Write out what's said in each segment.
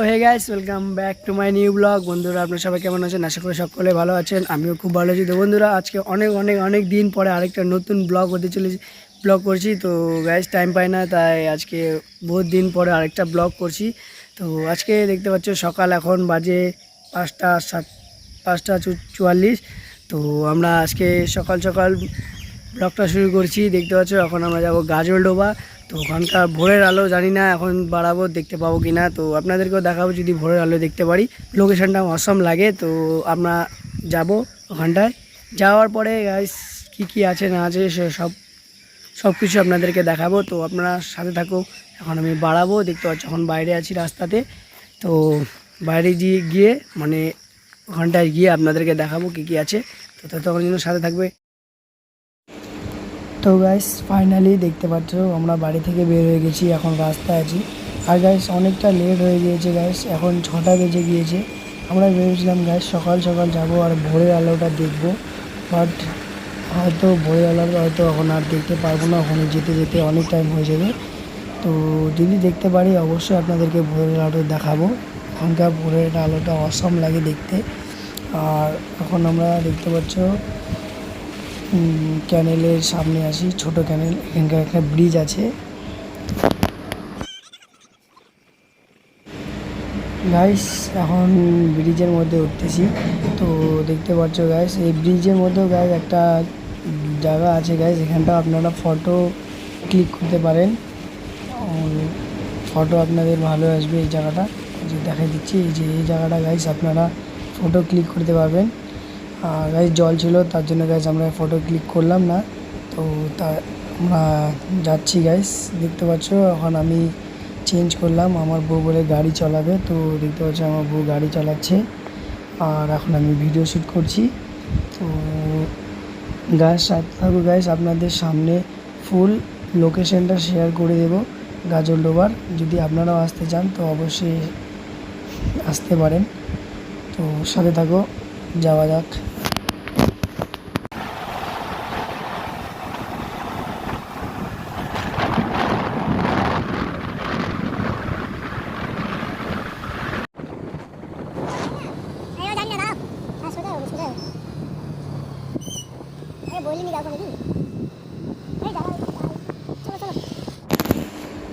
Hey guys, welcome back to my new blog. বন্ধুরা, আপনারা সবাই কেমন আছেন? আশা করি সকলে ভালো আছেন। আমিও খুব ভালো আছি। তো বন্ধুরা, আজকে অনেক অনেক অনেক দিন পরে আরেকটা নতুন ব্লগ হতে চলেছি, ব্লগ করছি। তো গাইস, টাইম পাই না, তাই আজকে বহুত দিন পরে আরেকটা ব্লগ করছি। তো আজকে দেখতে পাচ্ছ সকাল এখন বাজে 5:44। তো আমরা আজকে সকাল সকাল ব্লগটা শুরু করছি। দেখতে পাচ্ছ এখন আমরা যাব গাজলডোবা। তো ওখানকার ভোরের আলো জানি না এখন বাড়াবো, দেখতে পাবো কি না। তো আপনাদেরকেও দেখাবো যদি ভোরের আলো দেখতে পারি। লোকেশনটা অসম লাগে। তো আমরা যাব ওখানটায়। যাওয়ার পরে গাইস কী কী আছে না আছে সে সব কিছু আপনাদেরকে দেখাবো। তো আপনারা সাথে থাকো। এখন আমি বাড়াবো, দেখতে পাচ্ছ এখন বাইরে আছি রাস্তাতে। তো বাইরে গিয়ে মানে ওখানটায় গিয়ে আপনাদেরকে দেখাবো কী কী আছে। তো ততক্ষণ জন্য সাথে থাকবে। তো গাইস, ফাইনালি দেখতে পাচ্ছ আমরা বাড়ি থেকে বের হয়ে গেছি, এখন রাস্তায় আছি। আর গাইস অনেকটা লেট হয়ে গিয়েছে গাইস, এখন 6টা বেজে গিয়েছে। আমরা ভেবেছিলাম গাইস সকাল সকাল যাব আর ভোরের আলোটা দেখব, বাট হয়তো ভোরের আলো হয়তো এখন আর দেখতে পারবো না। ওখানে যেতে যেতে অনেক টাইম হয়ে যাবে। তো যদি দেখতে পারি অবশ্যই আপনাদেরকে ভোরের আলো দেখাবো। ওখানকার ভোরের আলোটা অসম লাগে দেখতে। আর এখন আমরা দেখতে পাচ্ছ ক্যানেলের সামনে আসি, ছোট ক্যানেল, এখানকার একটা ব্রিজ আছে গাইস। এখন ব্রিজের মধ্যে উঠতেছি। তো দেখতে পাচ্ছ গাইস এই ব্রিজের মধ্যেও গাইস একটা জায়গা আছে গাইস, এখানটা আপনারা ফটো ক্লিক করতে পারেন। ফটো আপনাদের ভালো আসবে। এই জায়গাটা যে দেখাই দিচ্ছি, এই যে এই জায়গাটা গাইস আপনারা ফটো ক্লিক করতে পারবেন। আর গাইস জল ছিল, তার জন্য গাইস আমরা ফটো ক্লিক করলাম না। তো তা আমরা যাচ্ছি গাইস। দেখতে পাচ্ছ এখন আমি চেঞ্জ করলাম, আমার বউ বলে গাড়ি চালাবে। তো দেখতে পাচ্ছ আমার বউ গাড়ি চালাচ্ছে আর এখন আমি ভিডিও শ্যুট করছি। তো গাইস সাথে থাকো গাইস, আপনাদের সামনে ফুল লোকেশনটা শেয়ার করে দেবো গাজলডোবার। যদি আপনারাও আসতে চান তো অবশ্যই আসতে পারেন। তো সাথে থাকো, যাওয়া যাক।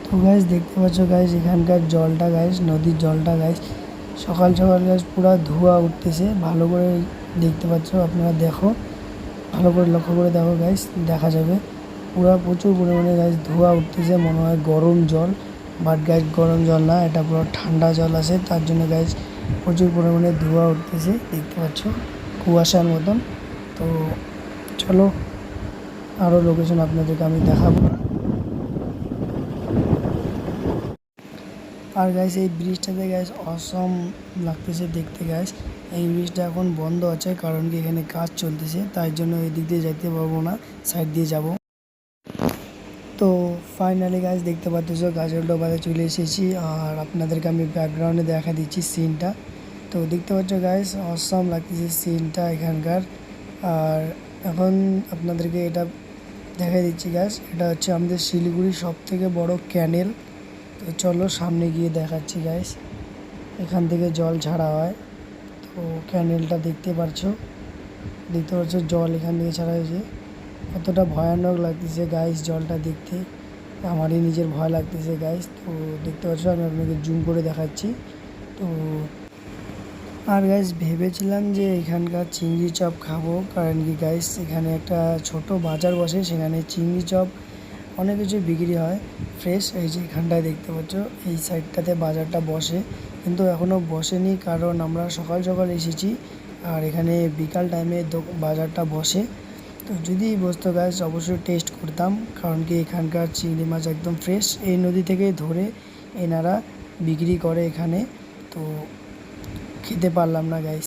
তো গাইস দেখতে পাচ্ছ গাইস এখানকার জলটা গাইস, নদীর জলটা গাইস সকাল সকাল গাইস পুরো ধোঁয়া উঠতেছে। ভালো করে দেখতে পাচ্ছ আপনারা, দেখো ভালো করে লক্ষ্য করে দেখো গাইস, দেখা যাবে পুরো প্রচুর পরিমাণে গাইস ধোঁয়া উঠতেছে। মনে হয় গরম জল, বাট গাইস গরম জল না, এটা পুরো ঠান্ডা জল আছে, তার জন্য গাইস প্রচুর পরিমাণে ধোঁয়া উঠতেছে। দেখতে পাচ্ছ কুয়াশার মতন। তো চলো আরও লোকেশন আপনাদেরকে আমি দেখাবো। আর গাইস এই ব্রিজটাতে গাইস অসম লাগতেছে দেখতে গাইস। এই ব্রিজটা এখন বন্ধ আছে, কারণ কি এখানে কাজ চলতেছে, তাই জন্য এই দিক দিয়ে যেতে পারবো না, সাইড দিয়ে যাব। তো ফাইনালি গাইস দেখতে পাচ্ছ গাজলডোবাতে চলে এসেছি। আর আপনাদেরকে আমি ব্যাকগ্রাউন্ডে দেখা দিচ্ছি সিনটা। তো দেখতে পাচ্ছ গাইস অসম লাগতেছে সিনটা এখানকার। আর এখন আপনাদেরকে এটা দেখা দিচ্ছি গাইস, এটা হচ্ছে আমাদের শিলিগুড়ির সবথেকে বড় ক্যানেল। তো চলো সামনে গিয়ে দেখাচ্ছি গাইস, এখান থেকে জল ছাড়া হয়। তো ক্যানেলটা দেখতে পাচ্ছ জল এখান থেকে ছাড়া হয়েছে। কতটা ভয়ানক লাগতেছে গাইস জলটা দেখতে, আমারই নিজের ভয় লাগতেছে গাইস। তো দেখতে পাচ্ছ আমি আপনাকে জুম করে দেখাচ্ছি। তো আর গাইস ভেবেছিলাম যে এখানকার চিংড়ি চপ খাবো, কারণ কি গাইস এখানে একটা ছোট বাজার বসে, সেখানে চিংড়ি চপ অনেক কিছু বিক্রি হয় ফ্রেশ। এই যে এখানটায় দেখতে পাচ্ছ এই সাইডটাতে বাজারটা বসে, কিন্তু এখনও বসেনি কারণ আমরা সকাল সকাল এসেছি। আর এখানে বিকাল টাইমে বাজারটা বসে। তো যদি বসতো গাইস অবশ্যই টেস্ট করতাম, কারণ কি এখানকার চিংড়ি মাছ একদম ফ্রেশ, এই নদী থেকে ধরে এনারা বিক্রি করে এখানে। তো খেতে পারলাম না গাইস।